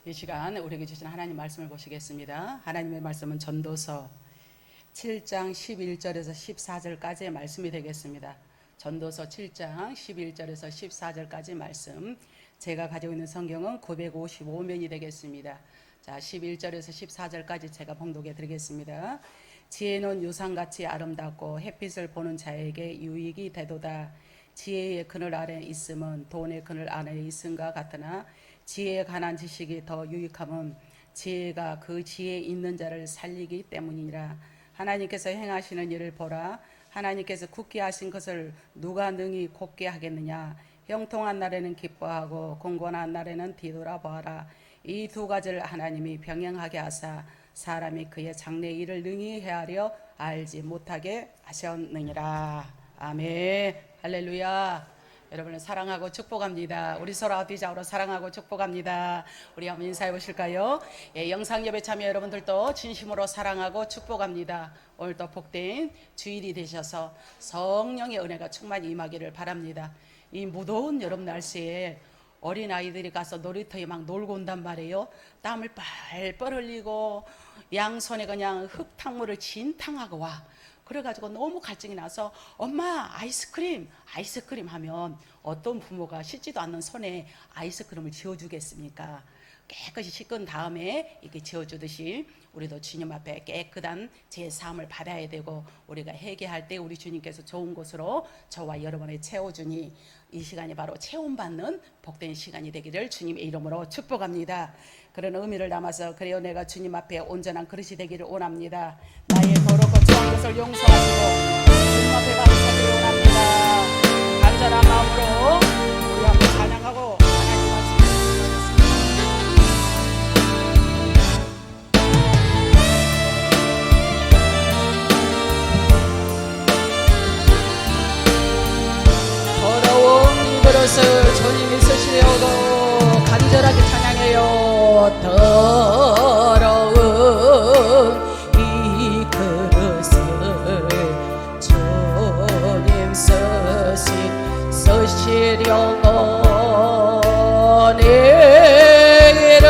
이 시간 우리에게 주신 하나님 말씀을 보시겠습니다. 하나님의 말씀은 전도서 7장 11절에서 14절까지의 말씀이 되겠습니다. 전도서 7장 11절에서 14절까지 말씀. 제가 가지고 있는 성경은 955면이 되겠습니다. 자, 11절에서 14절까지 제가 봉독해 드리겠습니다. 지혜는 유상같이 아름답고 햇빛을 보는 자에게 유익이 되도다. 지혜의 그늘 아래 있음은 돈의 그늘 안에 있음과 같으나 지혜에 관한 지식이 더 유익함은 지혜가 그 지혜에 있는 자를 살리기 때문이니라. 하나님께서 행하시는 일을 보라. 하나님께서 굳게 하신 것을 누가 능히 곱게 하겠느냐. 형통한 날에는 기뻐하고 공곤한 날에는 뒤돌아보아라. 이 두 가지를 하나님이 병행하게 하사 사람이 그의 장래 일을 능히 헤아려 알지 못하게 하셨느니라. 아멘. 할렐루야. 여러분을 사랑하고 축복합니다. 우리 서로 앞뒤좌우로 사랑하고 축복합니다. 우리 한번 인사해 보실까요? 영상 예배 참여 여러분들도 진심으로 사랑하고 축복합니다. 오늘도 복된 주일이 되셔서 성령의 은혜가 충만히 임하기를 바랍니다. 이 무더운 여름 날씨에 어린아이들이 가서 놀이터에 막 놀고 온단 말이에요. 땀을 뻘뻘 흘리고 양손에 그냥 흙탕물을 진탕하고 와. 그래가지고 너무 갈증이 나서 엄마 아이스크림 하면 어떤 부모가 씻지도 않는 손에 아이스크림을 지어주겠습니까? 깨끗이 씻은 다음에 이렇게 지어주듯이 우리도 주님 앞에 깨끗한 제사함을 받아야 되고, 우리가 회개할 때 우리 주님께서 좋은 곳으로 저와 여러분을 채워주니 이 시간이 바로 체험받는 복된 시간이 되기를 주님의 이름으로 축복합니다. 그런 의미를 담아서 그래요, 내가 주님 앞에 온전한 그릇이 되기를 원합니다. 나의 더럽고 추한 것을 용서하시고 주님 앞에 감사드리기 원합니다. 간절한 마음으로 우리 앞에 찬양하고 하나님 말씀 더러운 이 그릇을 주님이 쓰시려고 간절하게 찬양해요. 더러운 이 그릇을 주님 쓰시려고 내 이름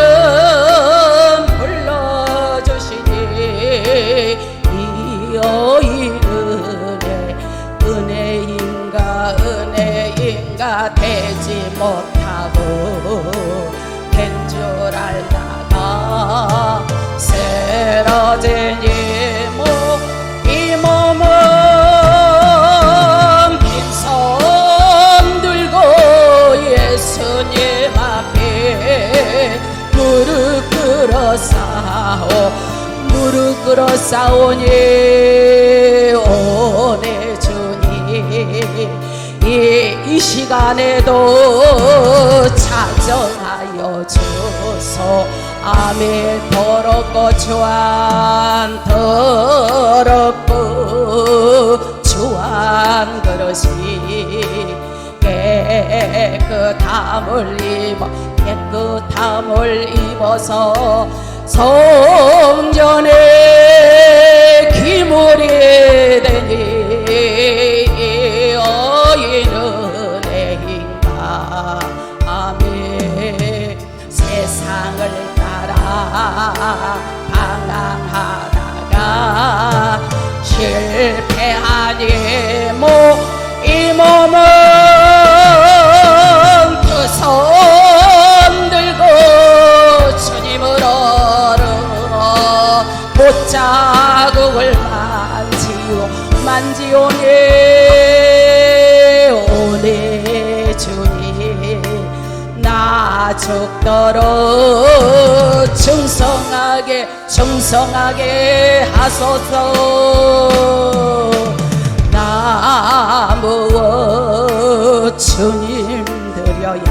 불러주시니 이 여인은 은혜인가 되지 못하고 된 줄 알다가 쓰러진 이 몸은 빈손 들고 예수님 앞에 무릎 꿇어 싸우니 오네 주님 이 시간에도 찾아하여 주소. 아멘. 더럽고 추한 그릇이 깨끗함을 입어서 성전에 기물이 되니 여인은 애인가. 아멘. 세상을 따라 방황하다가 실패하니 이 몸은 두 손 들고 주님을 얼어 못자국을 만지오니 오네 주님 나 죽도록 충성하게 하소서. 나 무엇 주님 드려야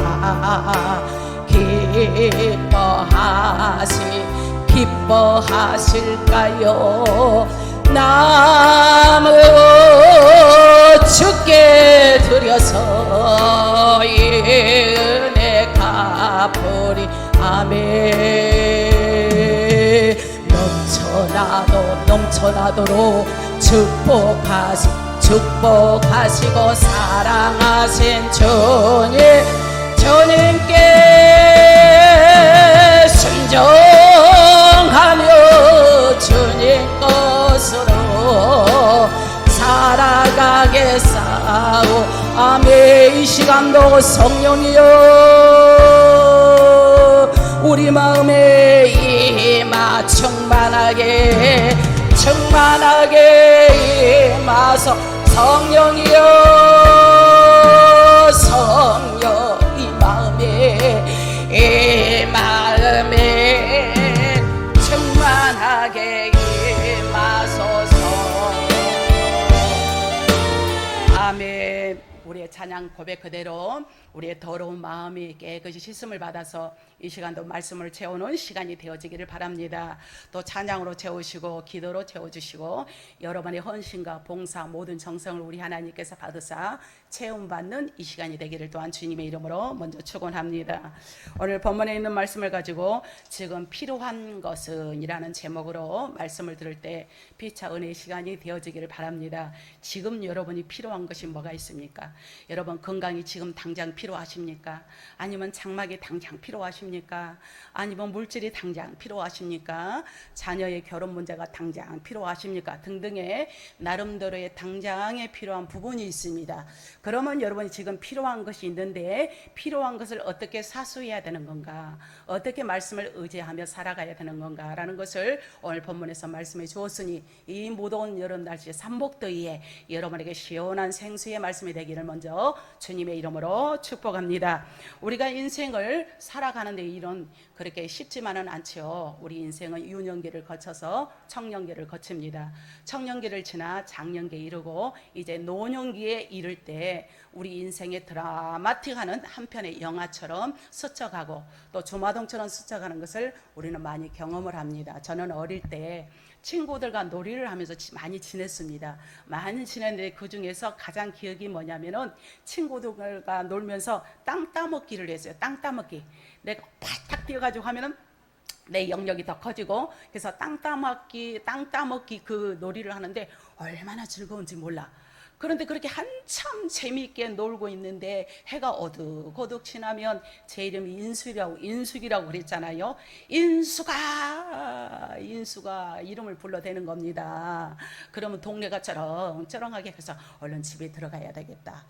기뻐하실까요? 나 무엇 주께 드려서 이 은혜 갚으리. 아멘. 넘쳐나도록 축복하시고 사랑하신 주님께 성령이여 우리 마음에 임하 충만하게 임하소 성령이여 성령 이 마음에 충만하게 임하소서. 아멘. 우리의 찬양 고백 그대로 우리의 더러운 마음이 깨끗이 씻음을 받아서 이 시간도 말씀을 채우는 시간이 되어지기를 바랍니다. 또 찬양으로 채우시고 기도로 채워주시고 여러분의 헌신과 봉사 모든 정성을 우리 하나님께서 받으사 채움받는 이 시간이 되기를 또한 주님의 이름으로 먼저 축원합니다. 오늘 본문에 있는 말씀을 가지고 지금 필요한 것은 이라는 제목으로 말씀을 들을 때 피차 은혜의 시간이 되어지기를 바랍니다. 지금 여러분이 필요한 것이 뭐가 있습니까? 여러분 건강이 지금 당장 필요하십니까? 아니면 장막이 당장 필요하십니까? 아니면 물질이 당장 필요하십니까? 자녀의 결혼 문제가 당장 필요하십니까? 등등의 나름대로의 당장에 필요한 부분이 있습니다. 그러면 여러분이 지금 필요한 것이 있는데 필요한 것을 어떻게 사수해야 되는 건가? 어떻게 말씀을 의지하며 살아가야 되는 건가? 라는 것을 오늘 본문에서 말씀해 주었으니 이 무더운 여름 날씨에 삼복더위에 여러분에게 시원한 생수의 말씀이 되기를 먼저 주님의 이름으로 축복합니다. 우리가 인생을 살아가는데 이런 그렇게 쉽지만은 않죠. 우리 인생은 유년기를 거쳐서 청년기를 거칩니다. 청년기를 지나 장년기에 이르고 이제 노년기에 이를 때 우리 인생의 드라마틱하는 한 편의 영화처럼 스쳐가고 또 주마등처럼 스쳐가는 것을 우리는 많이 경험을 합니다. 저는 어릴 때 친구들과 놀이를 하면서 많이 지냈습니다. 많이 지냈는데 그 중에서 가장 기억이 뭐냐면은 친구들과 놀면서 땅 따먹기를 했어요. 땅 따먹기. 내가 팍팍 뛰어가지고 하면은 내 영역이 더 커지고 그래서 땅 따먹기 그 놀이를 하는데 얼마나 즐거운지 몰라. 그런데 그렇게 한참 재미있게 놀고 있는데 해가 어둑어둑 지나면 제 이름이 인숙이라고 그랬잖아요. 인숙아 이름을 불러대는 겁니다. 그러면 동네가 쩌렁쩌렁하게 해서 얼른 집에 들어가야 되겠다.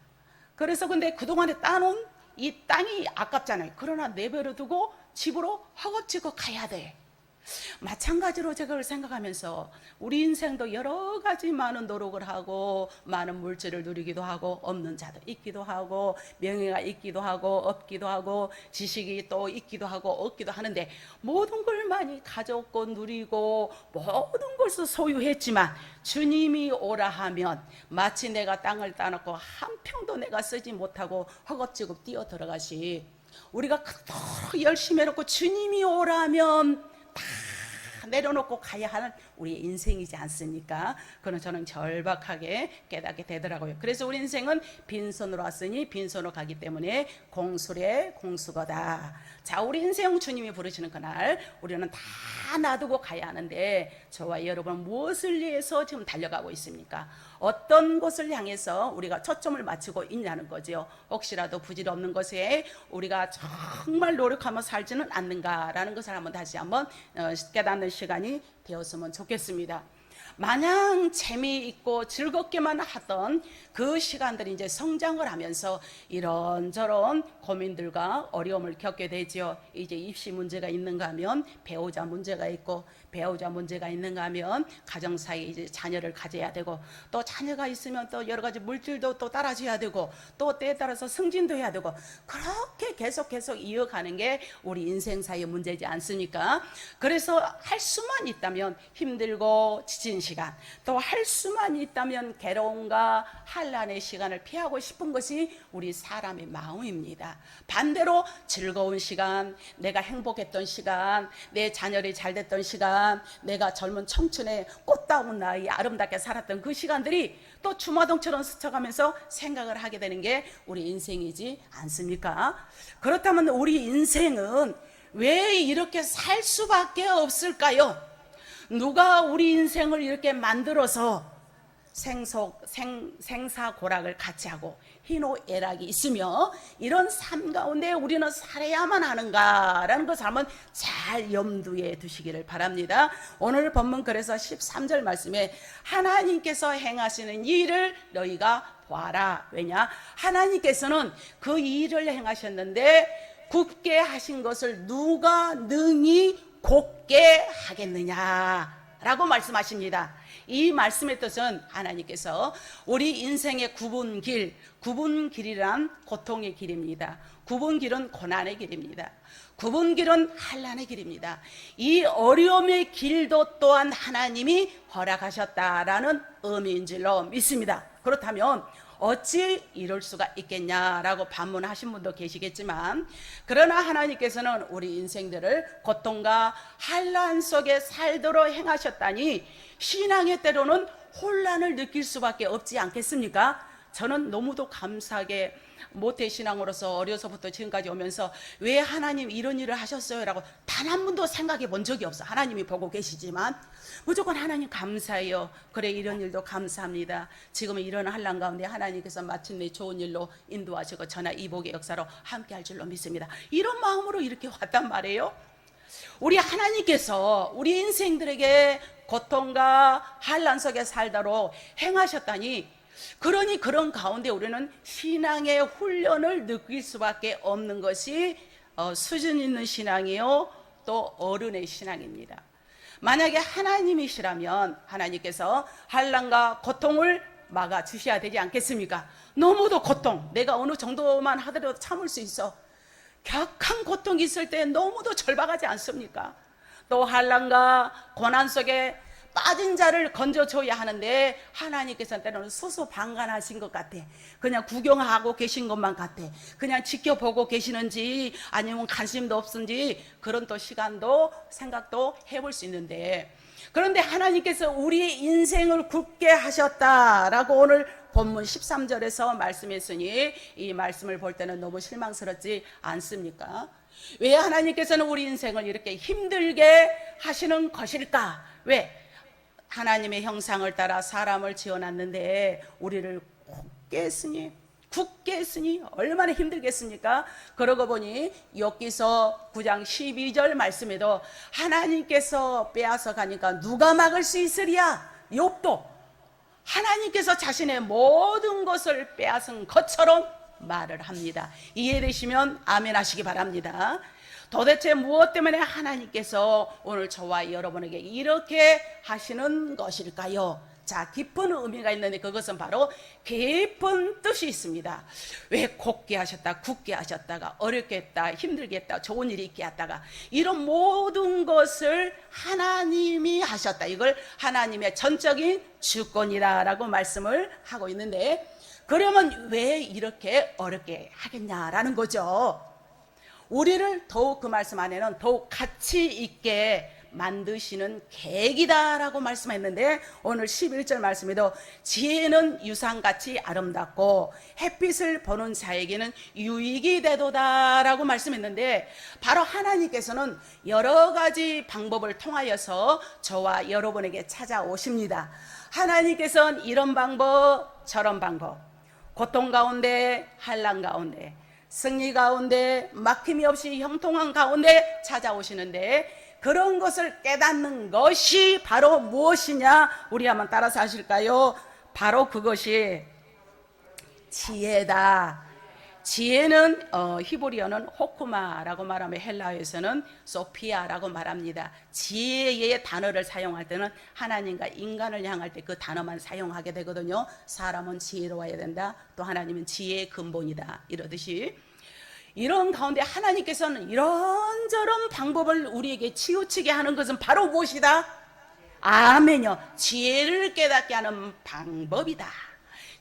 그래서 근데 그동안에 따놓은 이 땅이 아깝잖아요. 그러나 내버려두고 집으로 허겁지겁 가야 돼. 마찬가지로 제가 그걸 생각하면서 우리 인생도 여러 가지 많은 노력을 하고 많은 물질을 누리기도 하고 없는 자도 있기도 하고 명예가 있기도 하고 없기도 하고 지식이 또 있기도 하고 없기도 하는데 모든 걸 많이 가졌고 누리고 모든 것을 소유했지만 주님이 오라 하면 마치 내가 땅을 따놓고 한 평도 내가 쓰지 못하고 허겁지겁 뛰어 들어가시 우리가 그토록 열심히 해놓고 주님이 오라 하면 다 내려놓고 가야 하는 우리의 인생이지 않습니까? 그건 저는 절박하게 깨닫게 되더라고요. 그래서 우리 인생은 빈손으로 왔으니 빈손으로 가기 때문에 공술의 공수거다. 자, 우리 인생 주님이 부르시는 그날 우리는 다 놔두고 가야 하는데 저와 여러분 무엇을 위해서 지금 달려가고 있습니까? 어떤 것을 향해서 우리가 초점을 맞추고 있냐는 거죠. 혹시라도 부질없는 것에 우리가 정말 노력하며 살지는 않는가라는 것을 한번 다시 한번 깨닫는 시간이 되었으면 좋겠습니다. 마냥 재미있고 즐겁게만 하던 그 시간들이 이제 성장을 하면서 이런저런 고민들과 어려움을 겪게 되죠. 이제 입시 문제가 있는가 하면 배우자 문제가 있고 배우자 문제가 있는가 하면 가정 사이에 이제 자녀를 가져야 되고 또 자녀가 있으면 또 여러 가지 물질도 또 따라줘야 되고 또 때에 따라서 승진도 해야 되고 그렇게 계속 이어가는 게 우리 인생사의 문제지 않습니까? 그래서 할 수만 있다면 힘들고 지친 시간 또 할 수만 있다면 괴로움과 한란의 시간을 피하고 싶은 것이 우리 사람의 마음입니다. 반대로 즐거운 시간, 내가 행복했던 시간, 내 자녀들이 잘 됐던 시간, 내가 젊은 청춘의 꽃다운 나이 아름답게 살았던 그 시간들이 또 주마등처럼 스쳐가면서 생각을 하게 되는 게 우리 인생이지 않습니까? 그렇다면 우리 인생은 왜 이렇게 살 수밖에 없을까요? 누가 우리 인생을 이렇게 만들어서 생사고락을 같이 하고 희노애락이 있으며 이런 삶 가운데 우리는 살아야만 하는가라는 것을 한번 잘 염두에 두시기를 바랍니다. 오늘 본문 그래서 13절 말씀에 하나님께서 행하시는 일을 너희가 보아라. 왜냐? 하나님께서는 그 일을 행하셨는데 굳게 하신 것을 누가 능히 곧게 하겠느냐라고 말씀하십니다. 이 말씀의 뜻은 하나님께서 우리 인생의 구분길이란 고통의 길입니다. 구분길은 고난의 길입니다. 구분길은 환난의 길입니다. 이 어려움의 길도 또한 하나님이 허락하셨다라는 의미인 줄로 믿습니다. 그렇다면 어찌 이럴 수가 있겠냐라고 반문하신 분도 계시겠지만, 그러나 하나님께서는 우리 인생들을 고통과 환난 속에 살도록 행하셨다니 신앙의 때로는 혼란을 느낄 수밖에 없지 않겠습니까? 저는 너무도 감사하게 모태신앙으로서 어려서부터 지금까지 오면서 왜 하나님 이런 일을 하셨어요? 라고 단 한 번도 생각해 본 적이 없어. 하나님이 보고 계시지만 무조건 하나님 감사해요. 그래, 이런 일도 감사합니다. 지금은 이런 환난 가운데 하나님께서 마침내 좋은 일로 인도하시고 전하 이복의 역사로 함께 할 줄로 믿습니다. 이런 마음으로 이렇게 왔단 말이에요. 우리 하나님께서 우리 인생들에게 고통과 환난 속에 살도록 행하셨다니, 그러니 그런 가운데 우리는 신앙의 훈련을 느낄 수밖에 없는 것이 수준 있는 신앙이요 또 어른의 신앙입니다. 만약에 하나님이시라면 하나님께서 환난과 고통을 막아 주셔야 되지 않겠습니까? 너무도 고통, 내가 어느 정도만 하더라도 참을 수 있어. 격한 고통이 있을 때 너무도 절박하지 않습니까? 또 환난과 고난 속에 빠진 자를 건져줘야 하는데 하나님께서는 때로는 수수방관하신 것 같아. 그냥 구경하고 계신 것만 같아. 그냥 지켜보고 계시는지 아니면 관심도 없은지 그런 또 시간도 생각도 해볼 수 있는데, 그런데 하나님께서 우리의 인생을 굳게 하셨다라고 오늘 본문 13절에서 말씀했으니 이 말씀을 볼 때는 너무 실망스럽지 않습니까? 왜 하나님께서는 우리 인생을 이렇게 힘들게 하시는 것일까? 왜? 하나님의 형상을 따라 사람을 지어놨는데 우리를 굳게 했으니 얼마나 힘들겠습니까? 그러고 보니 욥기서 9장 12절 말씀에도 하나님께서 빼앗아 가니까 누가 막을 수 있으랴? 욥도 하나님께서 자신의 모든 것을 빼앗은 것처럼 말을 합니다. 이해되시면 아멘 하시기 바랍니다. 도대체 무엇 때문에 하나님께서 오늘 저와 여러분에게 이렇게 하시는 것일까요? 자, 깊은 의미가 있는데 그것은 바로 깊은 뜻이 있습니다. 왜 곱게 하셨다, 굳게 하셨다가, 어렵게 했다, 힘들게 했다, 좋은 일이 있게 했다가, 이런 모든 것을 하나님이 하셨다. 이걸 하나님의 전적인 주권이라고 말씀을 하고 있는데, 그러면 왜 이렇게 어렵게 하겠냐라는 거죠. 우리를 더욱 그 말씀 안에는 더욱 가치 있게 만드시는 계획이다라고 말씀했는데, 오늘 11절 말씀에도 지혜는 유상같이 아름답고 햇빛을 보는 자에게는 유익이 되도다라고 말씀했는데, 바로 하나님께서는 여러 가지 방법을 통하여서 저와 여러분에게 찾아오십니다. 하나님께서는 이런 방법 저런 방법, 고통 가운데 환난 가운데 승리 가운데 막힘이 없이 형통한 가운데 찾아오시는데, 그런 것을 깨닫는 것이 바로 무엇이냐? 우리 한번 따라서 하실까요? 바로 그것이 지혜다. 지혜는 히브리어는 호쿠마라고 말하면 헬라어에서는 소피아라고 말합니다. 지혜의 단어를 사용할 때는 하나님과 인간을 향할 때 그 단어만 사용하게 되거든요. 사람은 지혜로워야 된다, 또 하나님은 지혜의 근본이다, 이러듯이. 이런 가운데 하나님께서는 이런저런 방법을 우리에게 치우치게 하는 것은 바로 무엇이다? 아멘요. 지혜를 깨닫게 하는 방법이다.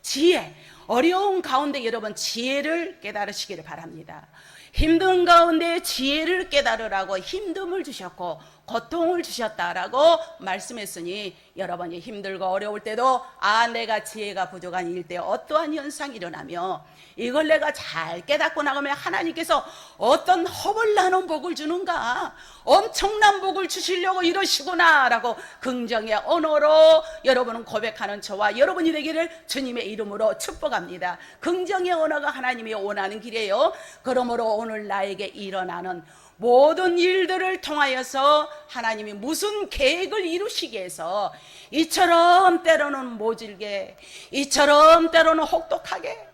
지혜. 어려운 가운데 여러분 지혜를 깨달으시기를 바랍니다. 힘든 가운데 지혜를 깨달으라고 힘듦을 주셨고 고통을 주셨다라고 말씀했으니, 여러분이 힘들고 어려울 때도 내가 지혜가 부족한 일 때 어떠한 현상이 일어나며 이걸 내가 잘 깨닫고 나가면 하나님께서 어떤 허물 나는 복을 주는가, 엄청난 복을 주시려고 이러시구나 라고 긍정의 언어로 여러분은 고백하는 저와 여러분이 되기를 주님의 이름으로 축복합니다. 긍정의 언어가 하나님이 원하는 길이에요. 그러므로 오늘 나에게 일어나는 모든 일들을 통하여서 하나님이 무슨 계획을 이루시기 위해서 이처럼 때로는 모질게, 이처럼 때로는 혹독하게,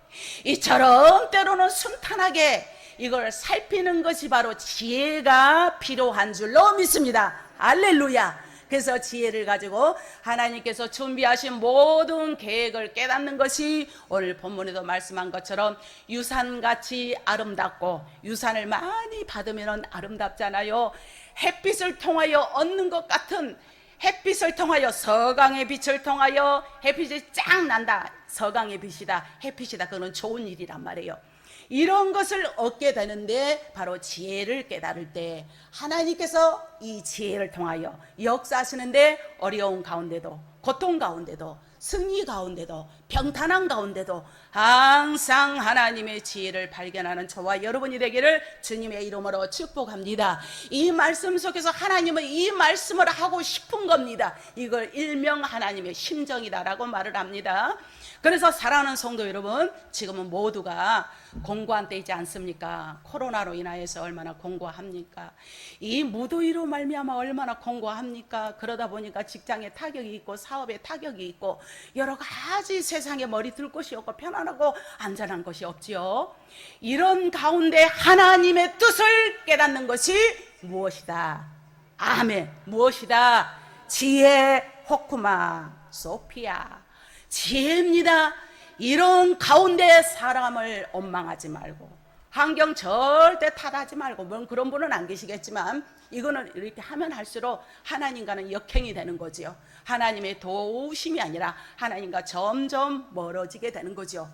이처럼 때로는 순탄하게 이걸 살피는 것이 바로 지혜가 필요한 줄로 믿습니다. 할렐루야. 그래서 지혜를 가지고 하나님께서 준비하신 모든 계획을 깨닫는 것이 오늘 본문에도 말씀한 것처럼 유산같이 아름답고, 유산을 많이 받으면 아름답잖아요. 햇빛을 통하여 얻는 것 같은, 햇빛을 통하여, 서강의 빛을 통하여 햇빛이 쫙 난다. 서강의 빛이다, 햇빛이다. 그건 좋은 일이란 말이에요. 이런 것을 얻게 되는데 바로 지혜를 깨달을 때 하나님께서 이 지혜를 통하여 역사하시는데, 어려운 가운데도, 고통 가운데도, 승리 가운데도, 평탄한 가운데도 항상 하나님의 지혜를 발견하는 저와 여러분이 되기를 주님의 이름으로 축복합니다. 이 말씀 속에서 하나님은 이 말씀을 하고 싶은 겁니다. 이걸 일명 하나님의 심정이다라고 말을 합니다. 그래서 사랑하는 성도 여러분, 지금은 모두가 공고한 때이지 않습니까? 코로나로 인하여서 얼마나 공고합니까? 이 무더위로 말미암아 얼마나 공고합니까? 그러다 보니까 직장에 타격이 있고 사업에 타격이 있고 여러 가지 세상에 머리 들 곳이 없고 편안하고 안전한 것이 없지요. 이런 가운데 하나님의 뜻을 깨닫는 것이 무엇이다? 아멘. 무엇이다? 지혜, 호쿠마, 소피아, 지혜입니다. 이런 가운데 사람을 원망하지 말고, 환경 절대 탓하지 말고, 뭐 그런 분은 안 계시겠지만 이거는 이렇게 하면 할수록 하나님과는 역행이 되는 거지요. 하나님의 도우심이 아니라 하나님과 점점 멀어지게 되는 거죠.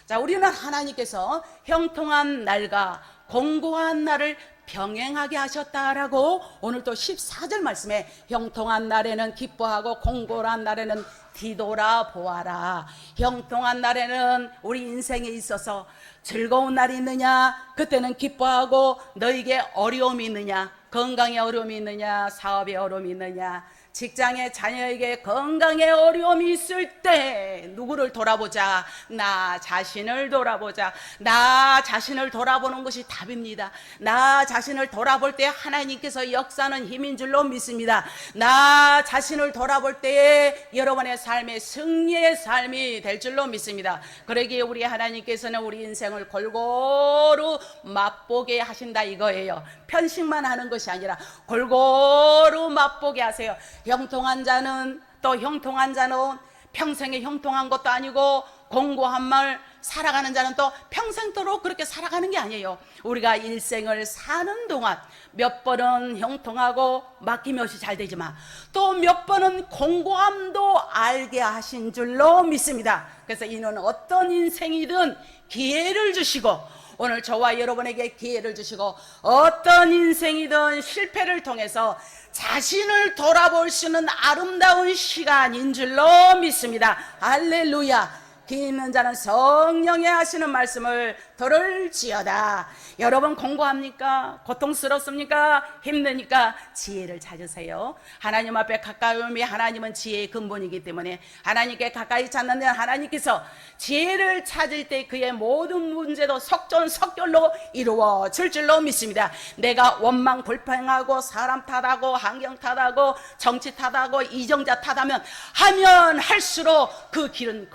자, 우리는 하나님께서 형통한 날과 공고한 날을 병행하게 하셨다라고 오늘 또 14절 말씀에 형통한 날에는 기뻐하고 공고한 날에는 뒤돌아보아라. 형통한 날에는 우리 인생에 있어서 즐거운 날이 있느냐, 그때는 기뻐하고, 너에게 어려움이 있느냐, 건강에 어려움이 있느냐, 사업에 어려움이 있느냐, 직장에 자녀에게 건강에 어려움이 있을 때 누구를 돌아보자? 나 자신을 돌아보자. 나 자신을 돌아보는 것이 답입니다. 나 자신을 돌아볼 때 하나님께서 역사하는 힘인 줄로 믿습니다. 나 자신을 돌아볼 때에 여러분의 삶의 승리의 삶이 될 줄로 믿습니다. 그러기에 우리 하나님께서는 우리 인생을 골고루 맛보게 하신다 이거예요. 편식만 하는 것이 아니라 골고루 맛보게 하세요. 형통한 자는, 또 형통한 자는 평생에 형통한 것도 아니고, 공고한 말 살아가는 자는 또 평생도록 그렇게 살아가는 게 아니에요. 우리가 일생을 사는 동안 몇 번은 형통하고 맡김없이 잘 되지만 또 몇 번은 공고함도 알게 하신 줄로 믿습니다. 그래서 이는 어떤 인생이든 기회를 주시고, 오늘 저와 여러분에게 기회를 주시고, 어떤 인생이든 실패를 통해서 자신을 돌아볼 수 있는 아름다운 시간인 줄로 믿습니다. 할렐루야. 기 있는 자는 성령의 하시는 말씀을 들을지어다. 여러분 공고합니까? 고통스럽습니까? 힘드니까 지혜를 찾으세요. 하나님 앞에 가까이 오면 하나님은 지혜의 근본이기 때문에 하나님께 가까이 찾는 데는 하나님께서 지혜를 찾을 때 그의 모든 문제도 속전속결로 이루어질 줄로 믿습니다. 내가 원망 불평하고 사람 탓하고 환경 탓하고 정치 탓하고 이정자 탓하면 하면 할수록 그 길은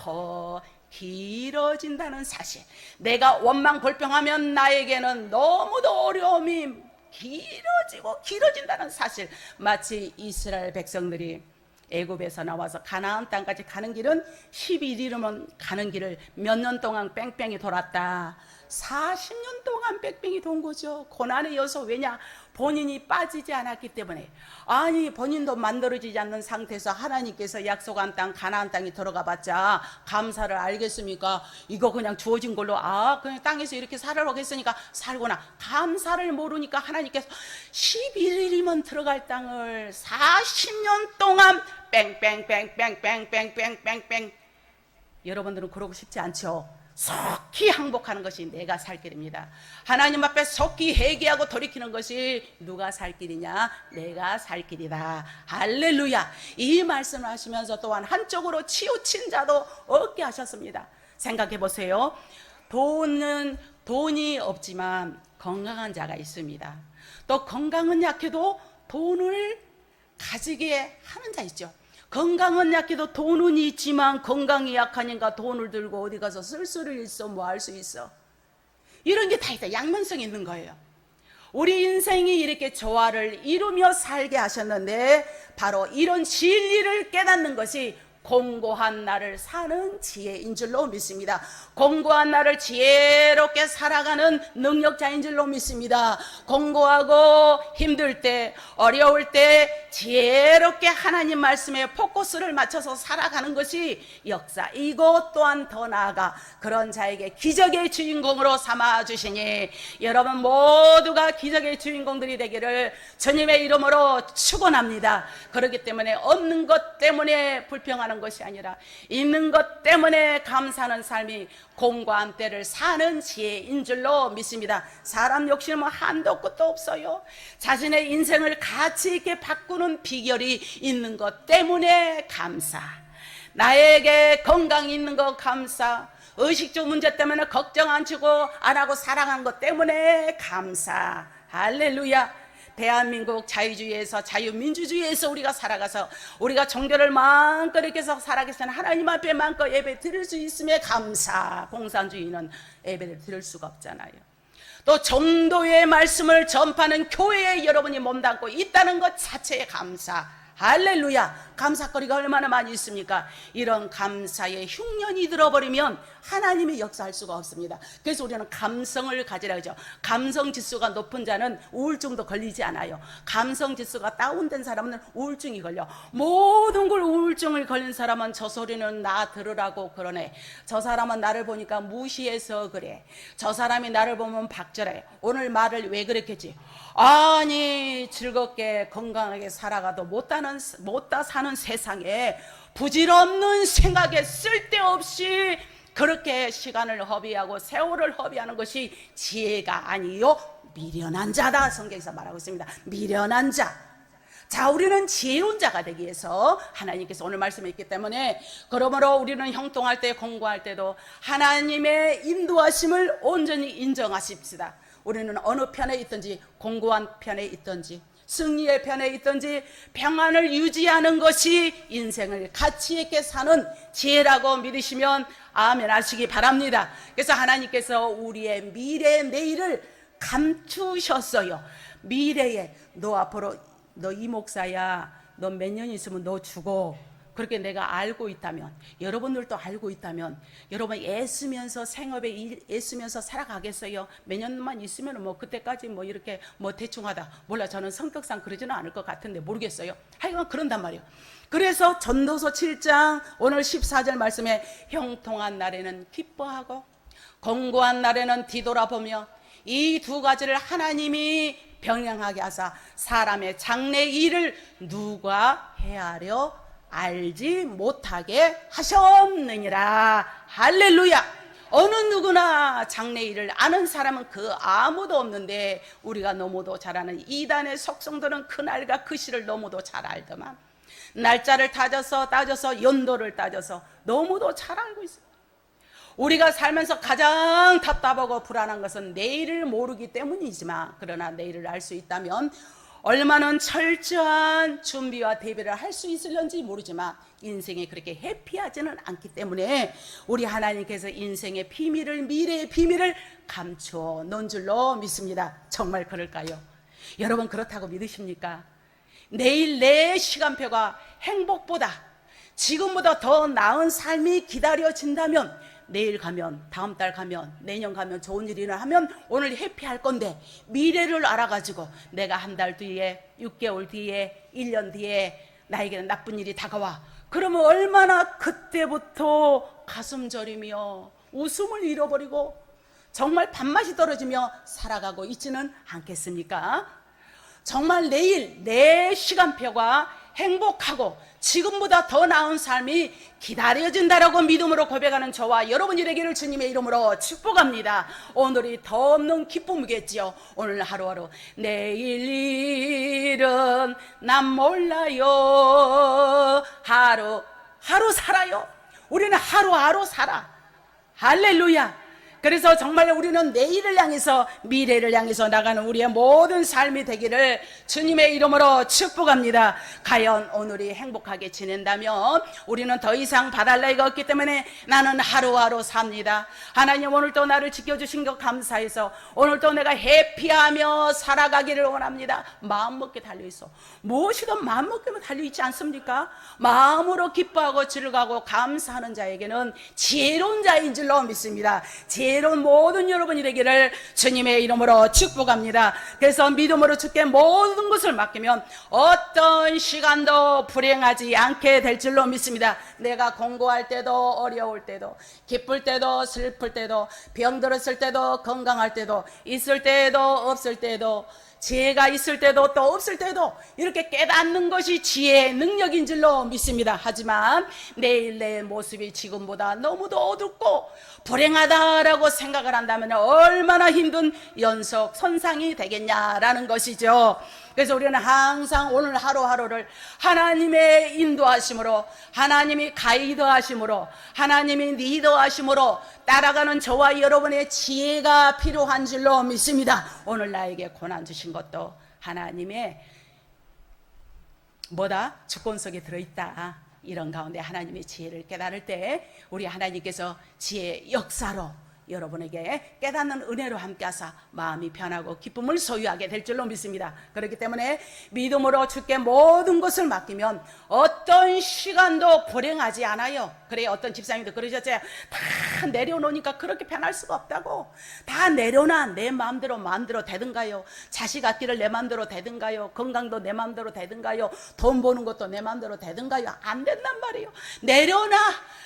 길어진다는 사실. 내가 원망 불평하면 나에게는 너무도 어려움이 길어진다는 사실. 마치 이스라엘 백성들이 애굽에서 나와서 가나안 땅까지 가는 길은 11일이면 가는 길을 몇 년 동안 뺑뺑이 돌았다. 40년 동안 뺑뺑이 돈 거죠. 고난의 여소. 왜냐? 본인이 빠지지 않았기 때문에, 아니 본인도 만들어지지 않는 상태에서 하나님께서 약속한 땅 가나안 땅에 들어가 봤자 감사를 알겠습니까? 이거 그냥 주어진 걸로 그냥 땅에서 이렇게 살아라고 했으니까 살구나. 감사를 모르니까 하나님께서 11일이면 들어갈 땅을 40년 동안 뺑뺑뺑뺑뺑뺑뺑뺑뺑. 여러분들은 그러고 싶지 않죠? 속히 항복하는 것이 내가 살 길입니다. 하나님 앞에 속히 회개하고 돌이키는 것이 누가 살 길이냐? 내가 살 길이다. 할렐루야. 이 말씀을 하시면서 또한 한쪽으로 치우친 자도 없게 하셨습니다. 생각해 보세요. 돈이 없지만 건강한 자가 있습니다. 또 건강은 약해도 돈을 가지게 하는 자 있죠. 건강은 약해도 돈은 있지만 건강이 약하니까 돈을 들고 어디 가서 쓸 수를 있어, 뭐 할 수 있어. 이런 게 다 있다. 양면성이 있는 거예요. 우리 인생이 이렇게 조화를 이루며 살게 하셨는데 바로 이런 진리를 깨닫는 것이 공고한 날을 사는 지혜인 줄로 믿습니다. 공고한 날을 지혜롭게 살아가는 능력자인 줄로 믿습니다. 공고하고 힘들 때, 어려울 때 지혜롭게 하나님 말씀에 포커스를 맞춰서 살아가는 것이 역사. 이것 또한 더 나아가 그런 자에게 기적의 주인공으로 삼아주시니 여러분 모두가 기적의 주인공들이 되기를 주님의 이름으로 축원합니다. 그렇기 때문에 없는 것 때문에 불평하는 것이 아니라 있는 것 때문에 감사하는 삶이 공고한 때를 사는 지혜인 줄로 믿습니다. 사람 욕심은 한도 끝도 없어요. 자신의 인생을 가치 있게 바꾸는 비결이 있는 것 때문에 감사. 나에게 건강이 있는 것 감사. 의식주 문제 때문에 걱정 안 하고 살아가는 것 때문에 감사. 할렐루야. 대한민국 자유주의에서 자유민주주의에서 우리가 살아가서 우리가 종교를 마음껏 이렇게 해서 살아가서는 하나님 앞에 마음껏 예배 드릴 수 있음에 감사. 공산주의는 예배를 드릴 수가 없잖아요. 또 정도의 말씀을 전파하는 교회에 여러분이 몸담고 있다는 것 자체에 감사. 할렐루야. 감사거리가 얼마나 많이 있습니까? 이런 감사의 흉년이 들어버리면 하나님이 역사할 수가 없습니다. 그래서 우리는 감성을 가지라 그러죠. 감성 지수가 높은 자는 우울증도 걸리지 않아요. 감성 지수가 다운된 사람은 우울증이 걸려. 모든 걸 우울증을 걸린 사람은 저 소리는 나 들으라고 그러네. 저 사람은 나를 보니까 무시해서 그래. 저 사람이 나를 보면 박절해. 오늘 말을 왜 그랬겠지? 아니 즐겁게 건강하게 살아가도 못다 사는 세상에 부질없는 생각에 쓸데없이 그렇게 시간을 허비하고 세월을 허비하는 것이 지혜가 아니요 미련한 자다. 성경에서 말하고 있습니다. 미련한 자. 자, 우리는 지혜로운 자가 되기 위해서 하나님께서 오늘 말씀이 있기 때문에 그러므로 우리는 형통할 때 공부할 때도 하나님의 인도하심을 온전히 인정하십시다. 우리는 어느 편에 있든지 공고한 편에 있든지 승리의 편에 있든지 평안을 유지하는 것이 인생을 가치 있게 사는 지혜라고 믿으시면 아멘 하시기 바랍니다. 그래서 하나님께서 우리의 미래 내일을 감추셨어요. 미래에 너 앞으로 너 이 목사야, 너 몇 년 있으면 너 죽어. 그렇게 내가 알고 있다면, 여러분들도 알고 있다면, 여러분 애쓰면서 생업에 애쓰면서 살아가겠어요? 몇 년만 있으면 뭐 그때까지 뭐 이렇게 뭐 대충 하다. 몰라, 저는 성격상 그러지는 않을 것 같은데 모르겠어요. 하여간 그런단 말이에요. 그래서 전도서 7장 오늘 14절 말씀에 형통한 날에는 기뻐하고 공고한 날에는 뒤돌아보며 이 두 가지를 하나님이 병행하게 하사 사람의 장래 일을 누가 헤아려 알지 못하게 하셨느니라. 할렐루야. 어느 누구나 장래 일을 아는 사람은 그 아무도 없는데 우리가 너무도 잘 아는 이단의 속성들은 그날과 그 시를 너무도 잘 알더만 날짜를 따져서 연도를 따져서 너무도 잘 알고 있어요. 우리가 살면서 가장 답답하고 불안한 것은 내일을 모르기 때문이지만 그러나 내일을 알 수 있다면 얼마나 철저한 준비와 대비를 할 수 있을런지 모르지만 인생이 그렇게 해피하지는 않기 때문에 우리 하나님께서 인생의 비밀을 미래의 비밀을 감추어 놓은 줄로 믿습니다. 정말 그럴까요? 여러분 그렇다고 믿으십니까? 내일 내 시간표가 행복보다 지금보다 더 나은 삶이 기다려진다면 내일 가면, 다음 달 가면, 내년 가면 좋은 일이 일어나면 오늘 해피할 건데, 미래를 알아가지고 내가 한 달 뒤에, 6개월 뒤에, 1년 뒤에 나에게는 나쁜 일이 다가와. 그러면 얼마나 그때부터 가슴 저리며 웃음을 잃어버리고 정말 밥맛이 떨어지며 살아가고 있지는 않겠습니까? 정말 내일 내 시간표가 행복하고 지금보다 더 나은 삶이 기다려진다라고 믿음으로 고백하는 저와 여러분이 되기를 주님의 이름으로 축복합니다. 오늘이 더 없는 기쁨이겠지요. 오늘 하루하루 내일 일은 난 몰라요. 하루 살아요. 우리는 하루하루 살아. 할렐루야. 그래서 정말 우리는 내일을 향해서, 미래를 향해서 나가는 우리의 모든 삶이 되기를 주님의 이름으로 축복합니다. 과연 오늘이 행복하게 지낸다면 우리는 더 이상 바랄 나위가 없기 때문에 나는 하루하루 삽니다. 하나님, 오늘도 나를 지켜주신 것 감사해서 오늘도 내가 해피하며 살아가기를 원합니다. 마음먹게 달려있어. 무엇이든 마음먹기만 달려있지 않습니까? 마음으로 기뻐하고 즐거워하고 감사하는 자에게는 지혜로운 자인 줄로 믿습니다. 지혜로운 모든 여러분이 되기를 주님의 이름으로 축복합니다. 그래서 믿음으로 주께 모든 것을 맡기면 어떤 시간도 불행하지 않게 될 줄로 믿습니다. 내가 공부할 때도, 어려울 때도, 기쁠 때도, 슬플 때도, 병들었을 때도, 건강할 때도, 있을 때도 없을 때도, 지혜가 있을 때도 또 없을 때도 이렇게 깨닫는 것이 지혜의 능력인 줄로 믿습니다. 하지만 내일 내 모습이 지금보다 너무도 어둡고 불행하다라고 생각을 한다면 얼마나 힘든 연속 선상이 되겠냐라는 것이죠. 그래서 우리는 항상 오늘 하루하루를 하나님의 인도하심으로, 하나님이 가이드하심으로, 하나님이 리더하심으로 따라가는 저와 여러분의 지혜가 필요한 줄로 믿습니다. 오늘 나에게 고난 주신 것도 하나님의 주권 속에 들어있다. 이런 가운데 하나님의 지혜를 깨달을 때 우리 하나님께서 지혜의 역사로 여러분에게 깨닫는 은혜로 함께 하사 마음이 편하고 기쁨을 소유하게 될 줄로 믿습니다. 그렇기 때문에 믿음으로 주께 모든 것을 맡기면 어떤 시간도 불행하지 않아요. 그래, 어떤 집사님도 그러셨죠. 다 내려놓으니까 그렇게 편할 수가 없다고. 다 내려놔. 내 마음대로 되든가요. 자식 앞길을 내 마음대로 되든가요. 건강도 내 마음대로 되든가요. 돈 버는 것도 내 마음대로 되든가요. 안 된단 말이에요.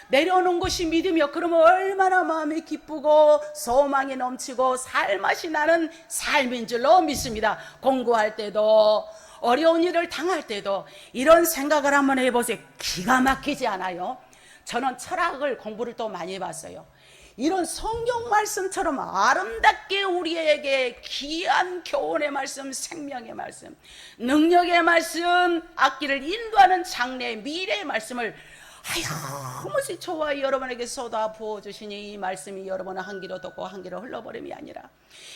내려놓은 것이 믿음이요. 그러면 얼마나 마음이 기쁘고 소망이 넘치고 살맛이 나는 삶인 줄로 믿습니다. 공부할 때도, 어려운 일을 당할 때도 이런 생각을 한번 해보세요. 기가 막히지 않아요? 저는 철학을 공부를 또 많이 해봤어요. 이런 성경 말씀처럼 아름답게 우리에게 귀한 교훈의 말씀, 생명의 말씀, 능력의 말씀, 앞길을 인도하는 장래의 미래의 말씀을 하염없이 저와 여러분에게 쏟아 부어주시니 이 말씀이 여러분의 한 귀로 듣고 한 귀로 흘러버림이 아니라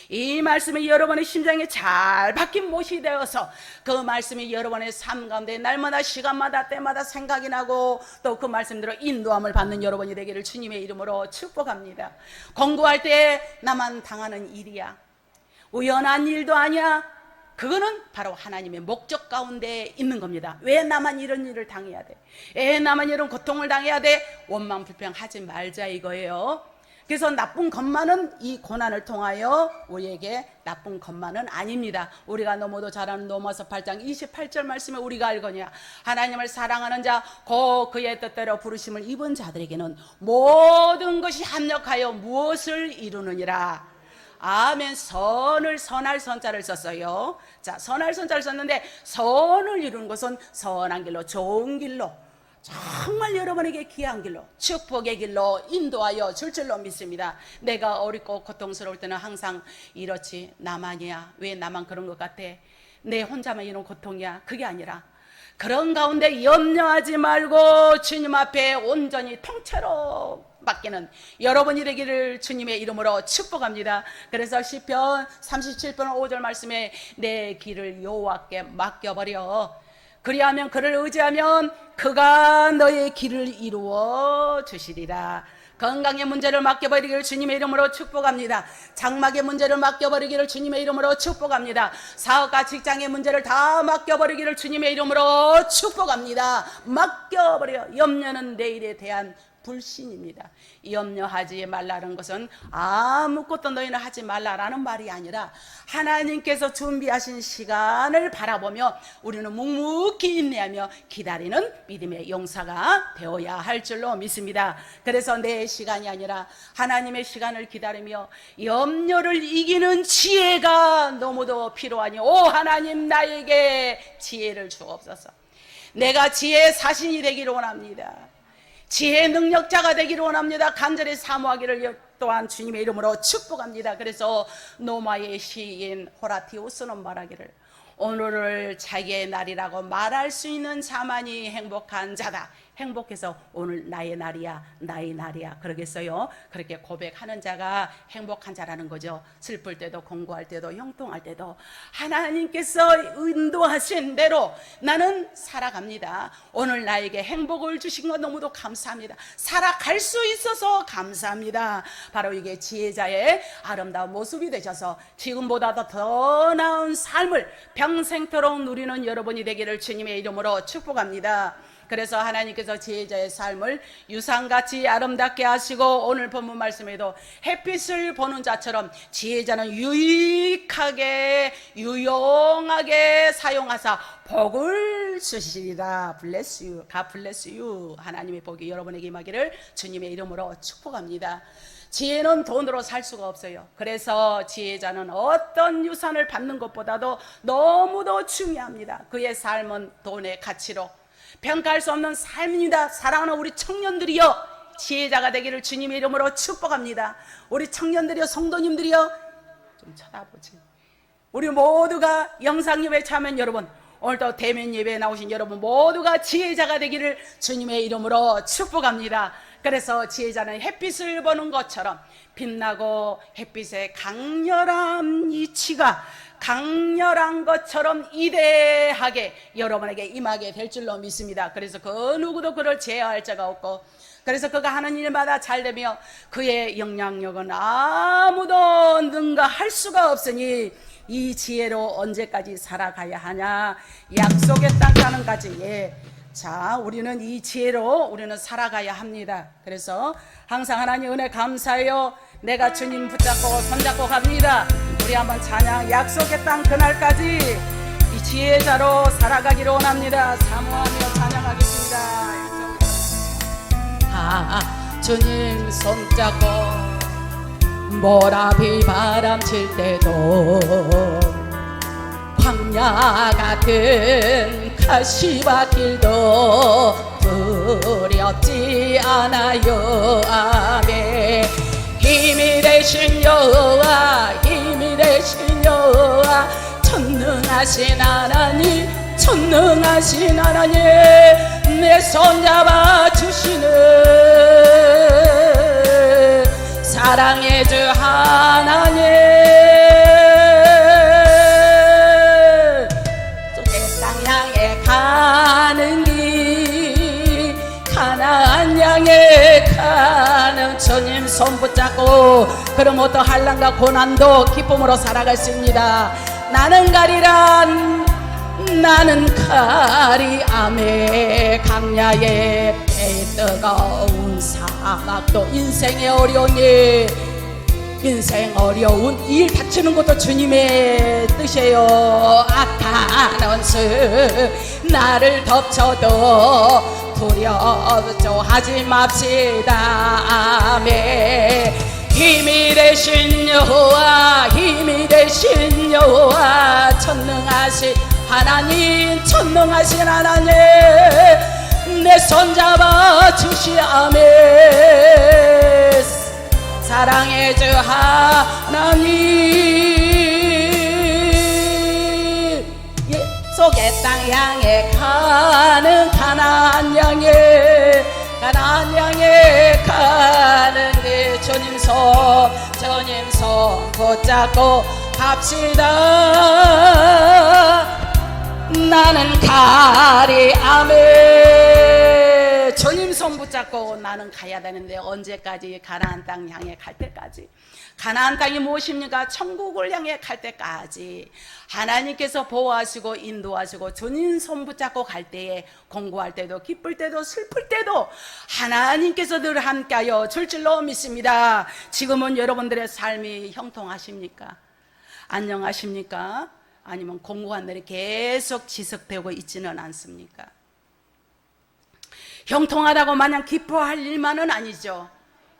이 말씀이 여러분의 심장에 잘 박힌 못이 되어서 그 말씀이 여러분의 삶 가운데 날마다 시간마다 때마다 생각이 나고 또 그 말씀대로 인도함을 받는 여러분이 되기를 주님의 이름으로 축복합니다. 공부할 때 나만 당하는 일이야, 우연한 일도 아니야. 그거는 바로 하나님의 목적 가운데 있는 겁니다. 왜 나만 이런 일을 당해야 돼? 왜 나만 이런 고통을 당해야 돼? 원망 불평하지 말자 이거예요. 그래서 나쁜 것만은, 이 고난을 통하여 우리에게 나쁜 것만은 아닙니다. 우리가 너무도 잘 아는 로마서 8장 28절 말씀에 우리가 알거냐, 하나님을 사랑하는 자 곧 그의 뜻대로 부르심을 입은 자들에게는 모든 것이 합력하여 무엇을 이루느니라. 아멘. 선할 선자를 썼어요. 자, 선할 선자를 썼는데 선을 이루는 것은 선한 길로, 좋은 길로, 정말 여러분에게 귀한 길로, 축복의 길로 인도하여 줄 줄로 믿습니다. 내가 어렵고 고통스러울 때는 항상 이렇지, 나만이야, 왜 나만 그런 것 같아, 내 혼자만 이런 고통이야, 그게 아니라 그런 가운데 염려하지 말고 주님 앞에 온전히 통째로 맡기는 여러분이 되기를 주님의 이름으로 축복합니다. 그래서 시편 37편 5절 말씀에 내 길을 여호와께 맡겨버려. 그리하면 그를 의지하면 그가 너의 길을 이루어 주시리라. 건강의 문제를 맡겨버리기를 주님의 이름으로 축복합니다. 장막의 문제를 맡겨버리기를 주님의 이름으로 축복합니다. 사업과 직장의 문제를 다 맡겨버리기를 주님의 이름으로 축복합니다. 맡겨버려. 염려는 내일에 대한 불신입니다. 염려하지 말라는 것은 아무것도 너희는 하지 말라라는 말이 아니라 하나님께서 준비하신 시간을 바라보며 우리는 묵묵히 인내하며 기다리는 믿음의 용사가 되어야 할 줄로 믿습니다. 그래서 내 시간이 아니라 하나님의 시간을 기다리며 염려를 이기는 지혜가 너무도 필요하니 오 하나님 나에게 지혜를 주옵소서. 내가 지혜의 사신이 되기를 원합니다. 지혜의 능력자가 되기를 원합니다. 간절히 사모하기를 또한 주님의 이름으로 축복합니다. 그래서 로마의 시인 호라티우스는 말하기를 오늘을 자기의 날이라고 말할 수 있는 자만이 행복한 자다. 행복해서 오늘 나의 날이야 나의 날이야 그러겠어요. 그렇게 고백하는 자가 행복한 자라는 거죠. 슬플 때도 공부할 때도 형통할 때도 하나님께서 인도하신 대로 나는 살아갑니다. 오늘 나에게 행복을 주신 것 너무도 감사합니다. 살아갈 수 있어서 감사합니다. 바로 이게 지혜자의 아름다운 모습이 되셔서 지금보다도 더 나은 삶을 평생토록 누리는 여러분이 되기를 주님의 이름으로 축복합니다. 그래서 하나님께서 지혜자의 삶을 유상같이 아름답게 하시고 오늘 본문 말씀에도 햇빛을 보는 자처럼 지혜자는 유익하게 유용하게 사용하사 복을 주시리라. Bless you. God bless you. 하나님의 복이 여러분에게 임하기를 주님의 이름으로 축복합니다. 지혜는 돈으로 살 수가 없어요. 그래서 지혜자는 어떤 유산을 받는 것보다도 너무도 중요합니다. 그의 삶은 돈의 가치로 평가할 수 없는 삶입니다. 사랑하는 우리 청년들이여 지혜자가 되기를 주님의 이름으로 축복합니다. 우리 청년들이여 성도님들이여 좀 쳐다보지. 우리 모두가 영상예배 참여한 여러분 오늘도 대면 예배에 나오신 여러분 모두가 지혜자가 되기를 주님의 이름으로 축복합니다. 그래서 지혜자는 햇빛을 보는 것처럼 빛나고 햇빛의 강렬한 이치가 강렬한 것처럼 이대하게 여러분에게 임하게 될 줄로 믿습니다. 그래서 그 누구도 그를 제어할 자가 없고 그래서 그가 하는 일마다 잘되며 그의 영향력은 아무도 능가할 수가 없으니 이 지혜로 언제까지 살아가야 하냐. 약속의 땅 가는까지 자 우리는 이 지혜로 우리는 살아가야 합니다. 그래서 항상 하나님 은혜 감사해요. 내가 주님 붙잡고 손잡고 갑니다. 우리 한번 찬양 약속의 땅 그날까지 이 지혜자로 살아가기를 원합니다. 사모하며 찬양하겠습니다. 주님 손잡고 모라비 바람 칠 때도 광야 같은 가시밭길도 두렵지 않아요. 아멘. 힘이 되신 여호와 힘이 되신 여호와 전능하신 하나님 전능하신 하나님 내 손잡아 주시는 사랑의 주 하나님 땅 향해 가는 길 가나안 향해 가는 주님 손 붙잡고 그럼 어떤 한란과 고난도 기쁨으로 살아갈 수 있습니다. 나는 가리라 나는 가리 아메 강야에 배 뜨거운 사막도 인생의 어려운 일 인생 어려운 일 닥치는 것도 주님의 뜻이에요. 악한 원수 나를 덮쳐도 두려워하지 맙시다. 아멘. 힘이 되신 여호와 힘이 되신 여호와 전능하신 하나님 전능하신 하나님 내 손잡아 주시아멘. 사랑의 주 하나님 속의 땅 향해 가는 가나안 향해 가는 길 주님 손 붙잡고 갑시다. 나는 가리 아멘. 주님 손 붙잡고 붙잡고 나는 가야 되는데 언제까지? 가나안 땅 향해 갈 때까지. 가나안 땅이 무엇입니까? 천국을 향해 갈 때까지 하나님께서 보호하시고 인도하시고 주님 손 붙잡고 갈 때에 공부할 때도 기쁠 때도 슬플 때도 하나님께서 늘 함께하여 줄 줄로 믿습니다. 지금은 여러분들의 삶이 형통하십니까? 안녕하십니까? 아니면 공고한 날이 계속 지속되고 있지는 않습니까? 형통하다고 마냥 기뻐할 일만은 아니죠.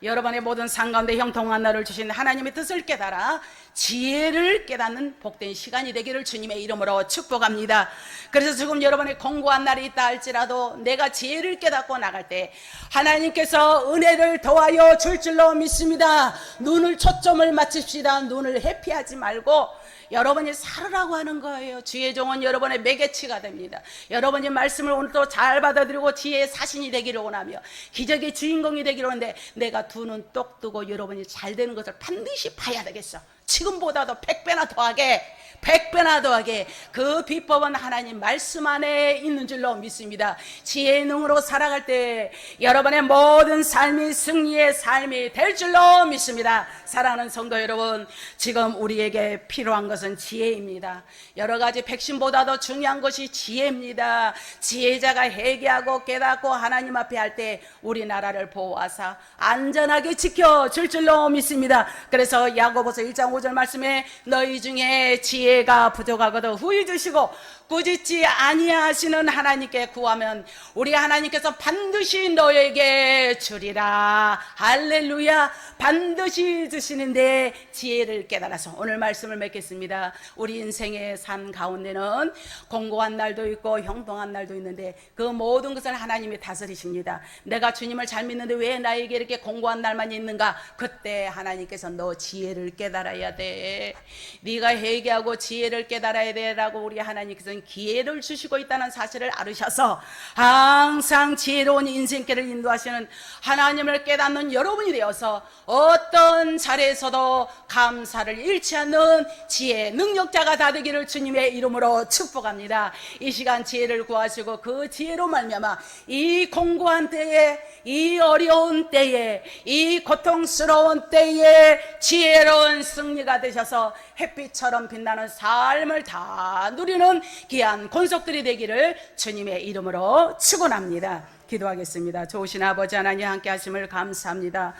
여러분의 모든 삶 가운데 형통한 날을 주신 하나님의 뜻을 깨달아 지혜를 깨닫는 복된 시간이 되기를 주님의 이름으로 축복합니다. 그래서 지금 여러분의 공고한 날이 있다 할지라도 내가 지혜를 깨닫고 나갈 때 하나님께서 은혜를 더하여 줄 줄로 믿습니다. 눈을 초점을 맞춥시다. 눈을 회피하지 말고 여러분이 살으라고 하는 거예요. 주의 종은 여러분의 매개치가 됩니다. 여러분이 말씀을 오늘도 잘 받아들이고 지혜의 사신이 되기를 원하며 기적의 주인공이 되기를 원하는데 내가 두 눈 똑 뜨고 여러분이 잘 되는 것을 반드시 봐야 되겠어. 지금보다도 100배나 더하게 100배나 더하게 그 비법은 하나님 말씀 안에 있는 줄로 믿습니다. 지혜의 능으로 살아갈 때 여러분의 모든 삶이 승리의 삶이 될 줄로 믿습니다. 사랑하는 성도 여러분, 지금 우리에게 필요한 것은 지혜입니다. 여러 가지 백신보다도 중요한 것이 지혜입니다. 지혜자가 회개하고 깨닫고 하나님 앞에 할 때 우리나라를 보호하사 안전하게 지켜줄 줄로 믿습니다. 그래서 야고보서 1장 5절 말씀에 너희 중에 지혜가 부족하거든 후히 주시고 꾸짖지 아니하시는 하나님께 구하면 우리 하나님께서 반드시 너에게 주리라. 할렐루야. 반드시 주시는데 지혜를 깨달아서 오늘 말씀을 맺겠습니다. 우리 인생의 삶 가운데는 공고한 날도 있고 형통한 날도 있는데 그 모든 것을 하나님이 다스리십니다. 내가 주님을 잘 믿는데 왜 나에게 이렇게 공고한 날만 있는가? 그때 하나님께서 너 지혜를 깨달아야 돼. 네가 회개하고 지혜를 깨달아야 돼라고 우리 하나님께서는 기회를 주시고 있다는 사실을 알으셔서 항상 지혜로운 인생길을 인도하시는 하나님을 깨닫는 여러분이 되어서 어떤 자리에서도 감사를 잃지 않는 지혜 능력자가 다 되기를 주님의 이름으로 축복합니다. 이 시간 지혜를 구하시고 그 지혜로 말미암아 이 공고한 때에 이 어려운 때에 이 고통스러운 때에 지혜로운 승리가 되셔서 햇빛처럼 빛나는 삶을 다 누리는 귀한 권속들이 되기를 주님의 이름으로 축원합니다. 기도하겠습니다. 좋으신 아버지 하나님 함께 하심을 감사합니다.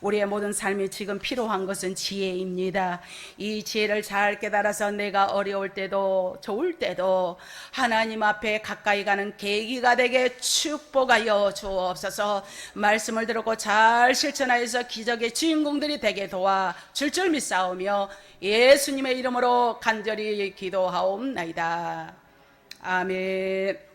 우리의 모든 삶이 지금 필요한 것은 지혜입니다. 이 지혜를 잘 깨달아서 내가 어려울 때도 좋을 때도 하나님 앞에 가까이 가는 계기가 되게 축복하여 주옵소서. 말씀을 들었고 잘 실천하여서 기적의 주인공들이 되게 도와 줄 믿사오며 예수님의 이름으로 간절히 기도하옵나이다. 아멘.